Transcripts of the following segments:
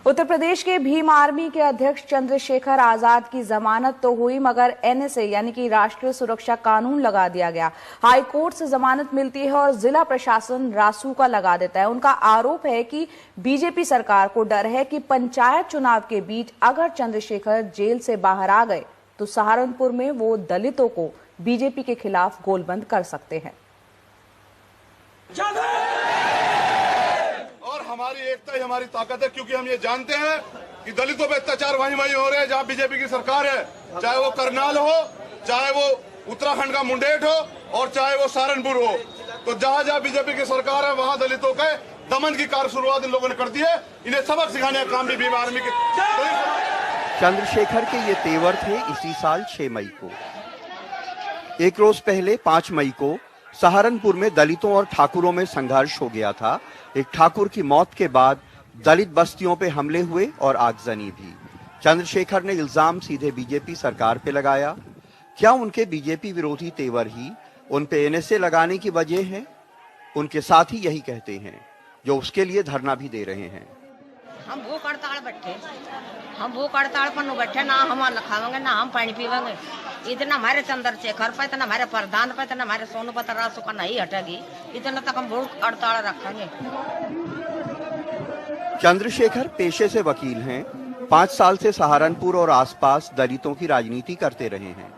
उत्तर प्रदेश के भीम आर्मी के अध्यक्ष चंद्रशेखर आजाद की जमानत तो हुई, मगर एनएसए यानी कि राष्ट्रीय सुरक्षा कानून लगा दिया गया। हाई कोर्ट से जमानत मिलती है और जिला प्रशासन रासुका लगा देता है। उनका आरोप है कि बीजेपी सरकार को डर है कि पंचायत चुनाव के बीच अगर चंद्रशेखर जेल से बाहर आ गए तो सहारनपुर में वो दलितों को बीजेपी के खिलाफ गोलबंद कर सकते हैं। हमारी एकता ही हमारी ताकत है, क्योंकि हम ये जानते हैं कि दलितों पे अत्याचार वहीं हो रहे हैं जहां बीजेपी की सरकार है, चाहे वो करनाल हो, चाहे वो उत्तराखंड का मुंडेर हो और चाहे वो सहारनपुर हो। तो जहां जहां बीजेपी की सरकार है वहां दलितों के दमन की कार शुरुआत इन लोगों ने कर दी है। इन्हें सबक सिखाने का काम भी भीम आर्मी के। चंद्रशेखर के ये तेवर थे इसी साल 6 मई को। एक रोज पहले 5 मई को सहारनपुर में दलितों और ठाकुरों में संघर्ष हो गया था। एक ठाकुर की मौत के बाद दलित बस्तियों पे हमले हुए और आगजनी भी। चंद्रशेखर ने इल्जाम सीधे बीजेपी सरकार पे लगाया। क्या उनके बीजेपी विरोधी तेवर ही उन पे एनएसए लगाने की वजह है? उनके साथी यही कहते हैं, जो उसके लिए धरना भी दे रहे हैं। हम भूख हड़ताल पर बैठे, ना हम खावेंगे ना हम पानी पीवेंगे। इतना हमारे चंद्रशेखर पर, इतना हमारे प्रधान पर, इतना हमारे सोनू पर रासुका नहीं हटेगी, इतना तक हम भूख हड़ताल रखेंगे। चंद्रशेखर पेशे से वकील हैं। 5 साल से सहारनपुर और आसपास दलितों की राजनीति करते रहे हैं।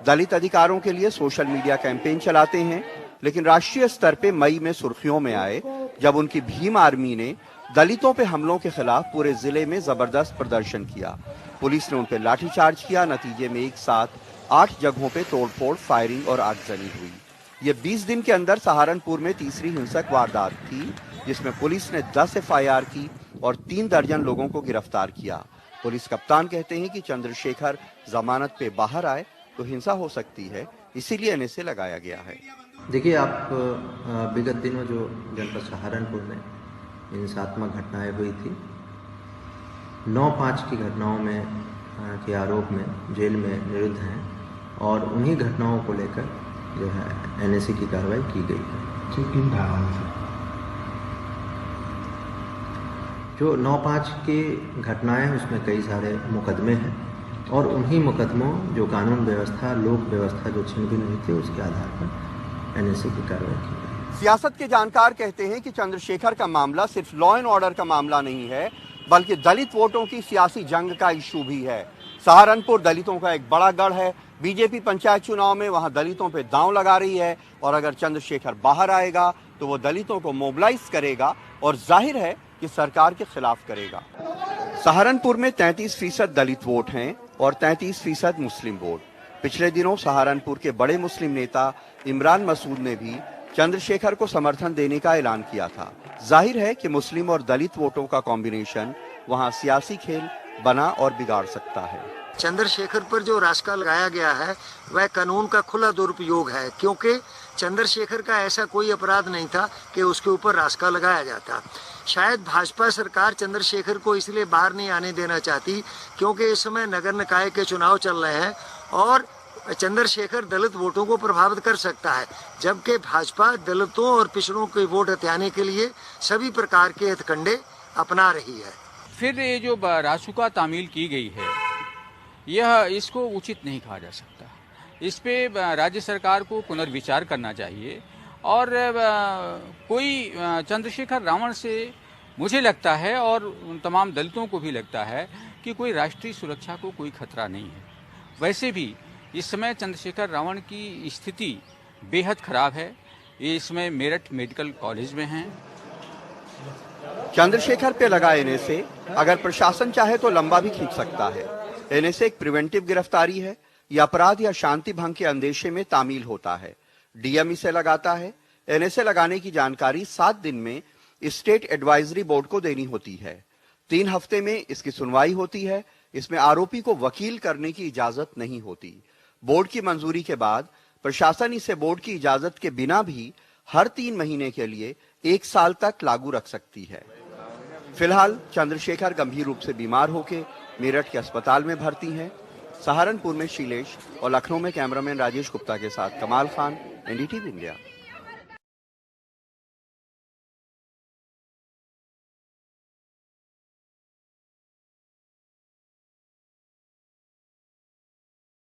दलित अधिकारों के लिए सोशल मीडिया कैंपेन चलाते हैं, लेकिन राष्ट्रीय स्तर पे मई में सुर्खियों में आए जब उनकी भीम आर्मी ने दलितों पे हमलों के खिलाफ पूरे जिले में जबरदस्त प्रदर्शन किया। पुलिस ने उन पर लाठीचार्ज किया। नतीजे में एक साथ 8 जगहों पे तोड़फोड़, फायरिंग और आगजनी हुई। ये 20 दिन के अंदर सहारनपुर में तीसरी हिंसक वारदात थी, जिसमें पुलिस ने 10 एफआईआर की और 3 दर्जन लोगों को गिरफ्तार किया। पुलिस कप्तान कहते हैं कि चंद्रशेखर जमानत पे बाहर आए तो हिंसा हो सकती है, इसीलिए एनएसए लगाया गया है। देखिए, आप विगत दिनों जो जनपद सहारनपुर में हिंसात्मक घटनाएं हुई थी, 9/5 की घटनाओं में के आरोप में जेल में निरुद्ध हैं और उन्हीं घटनाओं को लेकर जो है एनएसए की कार्रवाई की गई है। किन धाराओं से? जो 9/5 की घटनाएं, उसमें कई सारे मुकदमे हैं और उन्हीं मुकदमों, जो कानून व्यवस्था, लोक व्यवस्था जो छिन-भिन हुई थी, उसके आधार पर एनएसए की कार्रवाई की गई। सियासत के जानकार कहते हैं कि चंद्रशेखर का मामला सिर्फ लॉ एंड ऑर्डर का मामला नहीं है, बल्कि दलित वोटों की सियासी जंग का इशू भी है। सहारनपुर दलितों का एक बड़ा गढ़ है। बीजेपी पंचायत चुनाव में वहां दलितों पे दांव लगा रही है और अगर चंद्रशेखर बाहर आएगा तो वो दलितों को मोबिलाइज करेगा और जाहिर है कि सरकार के खिलाफ करेगा। सहारनपुर में 33% दलित वोट हैं और 33% मुस्लिम वोट। पिछले दिनों सहारनपुर के बड़े मुस्लिम नेता इमरान मसूद ने भी चंद्रशेखर को समर्थन देने का ऐलान किया था। जाहिर है कि मुस्लिम और दलित वोटों का कॉम्बिनेशन वहां सियासी खेल बना और बिगाड़ सकता है। चंद्रशेखर पर जो रासुका लगाया गया है वह कानून का खुला दुरुपयोग है, क्योंकि चंद्रशेखर का ऐसा कोई अपराध नहीं था कि उसके ऊपर रासुका लगाया जाता। शायद भाजपा सरकार चंद्रशेखर को इसलिए बाहर नहीं आने देना चाहती क्योंकि इस समय नगर निकाय के चुनाव चल रहे हैं और चंद्रशेखर दलित वोटों को प्रभावित कर सकता है, जबकि भाजपा दलितों और पिछड़ों के वोट हथियाने के लिए सभी प्रकार के हथकंडे अपना रही है। फिर ये जो रासुका तामील की गई है, यह इसको उचित नहीं कहा जा सकता। इस पे राज्य सरकार को पुनर्विचार करना चाहिए और कोई चंद्रशेखर रावण से मुझे लगता है और तमाम दलितों को भी लगता है कि कोई राष्ट्रीय सुरक्षा को कोई खतरा नहीं है। वैसे भी इस समय चंद्रशेखर रावण की स्थिति बेहद खराब है। ये इसमें मेरठ मेडिकल कॉलेज में हैं। चंद्रशेखर पे लगा एनएसए अगर प्रशासन चाहे तो लंबा भी खींच सकता है। एनएसए एक प्रिवेंटिव गिरफ्तारी है। यह अपराध या शांति भंग के अंदेशे में तामील होता है। डीएम इसे लगाता है। एनएसए लगाने की जानकारी 7 दिन में स्टेट एडवाइजरी बोर्ड को देनी होती है। 3 हफ्ते में इसकी सुनवाई होती है। इसमें आरोपी को वकील करने की इजाजत नहीं होती। बोर्ड की मंजूरी के बाद प्रशासन इसे बोर्ड की इजाजत के बिना भी हर 3 महीने के लिए 1 साल तक लागू रख सकती है। फिलहाल चंद्रशेखर गंभीर रूप से बीमार होकर मेरठ के अस्पताल में भर्ती हैं। सहारनपुर में शीलेश और लखनऊ में कैमरामैन राजेश गुप्ता के साथ कमाल खान, एनडीटीवी इंडिया।